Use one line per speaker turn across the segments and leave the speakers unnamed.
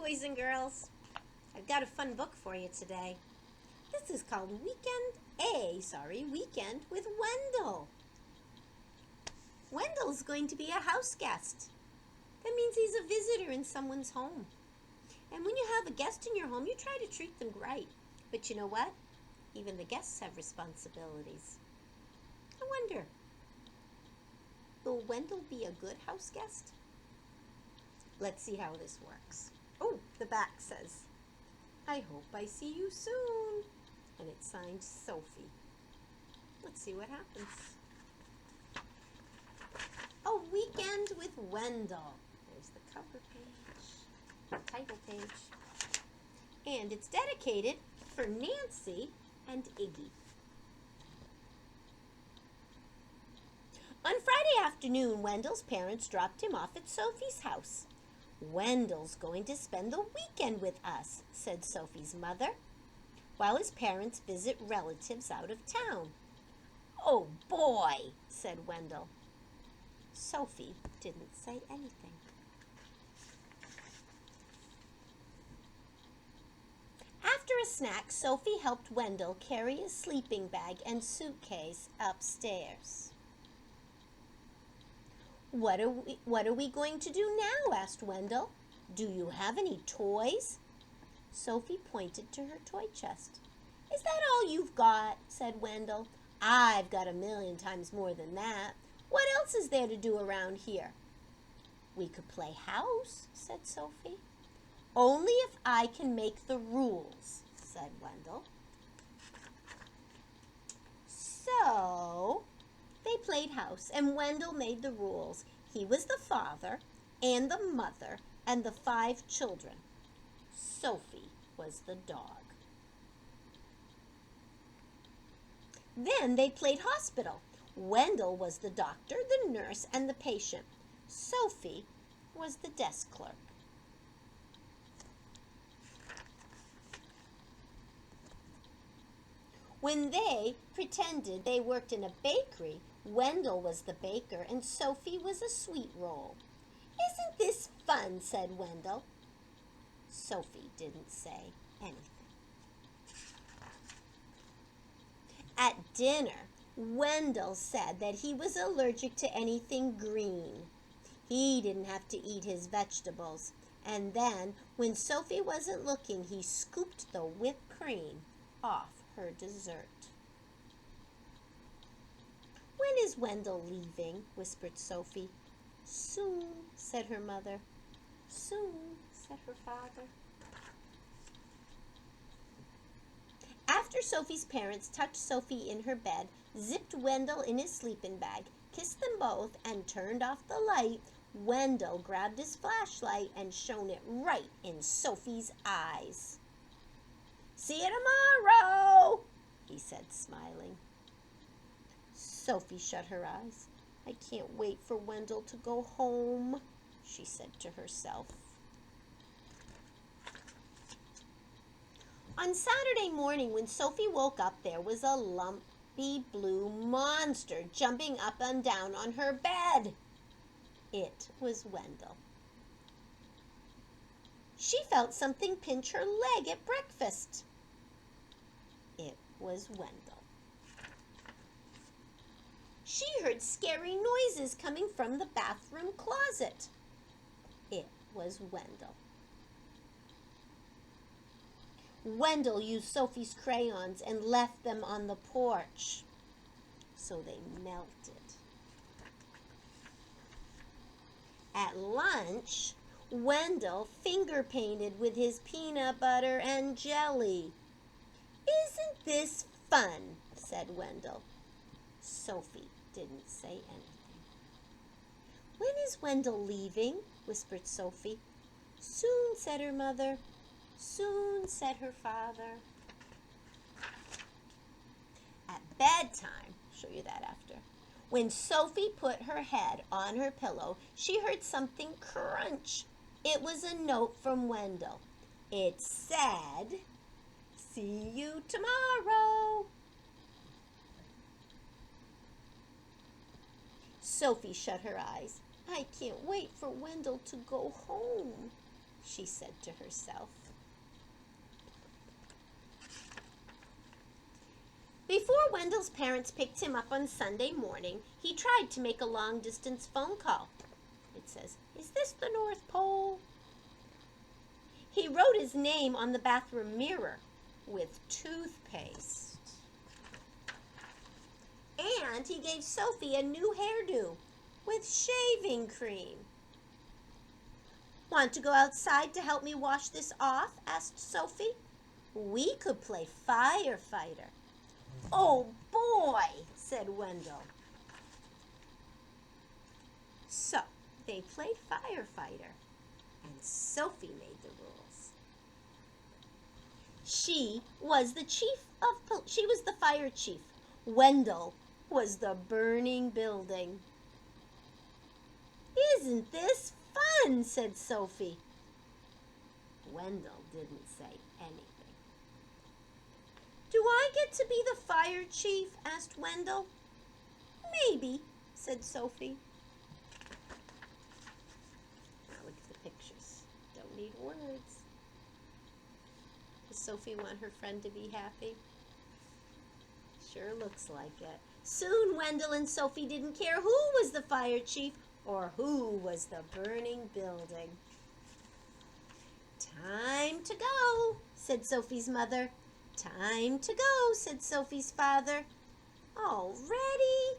boys and girls. I've got a fun book for you today. This is called Weekend with Wendell. Wendell's going to be a house guest. That means he's a visitor in someone's home. And when you have a guest in your home, you try to treat them right. But you know what? Even the guests have responsibilities. I wonder, will Wendell be a good house guest? Let's see how this works. Oh, the back says, I hope I see you soon. And it's signed Sophie. Let's see what happens. A Weekend with Wendell. There's the cover page, the title page. And it's dedicated for Nancy and Iggy. On Friday afternoon, Wendell's parents dropped him off at Sophie's house. Wendell's going to spend the weekend with us, said Sophie's mother, while his parents visit relatives out of town. Oh boy, said Wendell. Sophie didn't say anything. After a snack, Sophie helped Wendell carry his sleeping bag and suitcase upstairs. What are we going to do now? Asked Wendell. Do you have any toys? Sophie pointed to her toy chest. Is that all you've got? Said Wendell. I've got 1,000,000 times more than that. What else is there to do around here? We could play house, said Sophie. Only if I can make the rules, said Wendell. So they played house, and Wendell made the rules. He was the father and the mother and the 5 children. Sophie was the dog. Then they played hospital. Wendell was the doctor, the nurse, and the patient. Sophie was the desk clerk. When they pretended they worked in a bakery, Wendell was the baker and Sophie was a sweet roll. Isn't this fun? Said Wendell. Sophie didn't say anything. At dinner, Wendell said that he was allergic to anything green. He didn't have to eat his vegetables. And then, when Sophie wasn't looking, he scooped the whipped cream off her dessert. When is Wendell leaving? Whispered Sophie. Soon, said her mother. Soon, said her father. After Sophie's parents tucked Sophie in her bed, zipped Wendell in his sleeping bag, kissed them both, and turned off the light, Wendell grabbed his flashlight and shone it right in Sophie's eyes. See you tomorrow, he said, smiling. Sophie shut her eyes. I can't wait for Wendell to go home, she said to herself. On Saturday morning, when Sophie woke up, there was a lumpy blue monster jumping up and down on her bed. It was Wendell. She felt something pinch her leg at breakfast. It was Wendell. She heard scary noises coming from the bathroom closet. It was Wendell. Wendell used Sophie's crayons and left them on the porch, so they melted. At lunch, Wendell finger painted with his peanut butter and jelly. Isn't this fun? Said Wendell. Sophie didn't say anything. When is Wendell leaving? Whispered Sophie. Soon, said her mother. Soon, said her father. At bedtime, I'll show you that after. When Sophie put her head on her pillow, she heard something crunch. It was a note from Wendell. It said, see you tomorrow. Sophie shut her eyes. I can't wait for Wendell to go home, she said to herself. Before Wendell's parents picked him up on Sunday morning, he tried to make a long-distance phone call. It says, "Is this the North Pole?" He wrote his name on the bathroom mirror with toothpaste. And he gave Sophie a new hairdo with shaving cream. "Want to go outside to help me wash this off?" asked Sophie. "We could play firefighter." "Oh boy," said Wendell. So they played firefighter, and Sophie made the rules. She was the fire chief. Wendell was the burning building. "Isn't this fun?" said Sophie. Wendell didn't say anything. "Do I get to be the fire chief?" asked Wendell. "Maybe," said Sophie. Now look at the pictures. Don't need words. Does Sophie want her friend to be happy? Sure looks like it. Soon Wendell and Sophie didn't care who was the fire chief or who was the burning building. "Time to go," said Sophie's mother. "Time to go," said Sophie's father. "Already?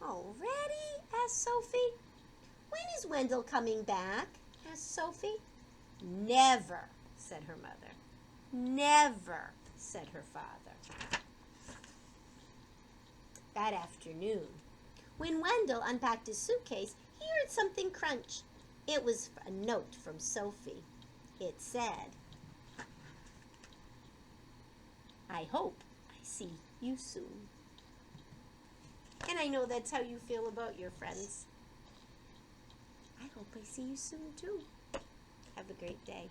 Already?" asked Sophie. "When is Wendell coming back?" asked Sophie. "Never," said her mother. "Never," said her father. That afternoon, when Wendell unpacked his suitcase, he heard something crunch. It was a note from Sophie. It said, "I hope I see you soon." And I know that's how you feel about your friends. I hope I see you soon too. Have a great day.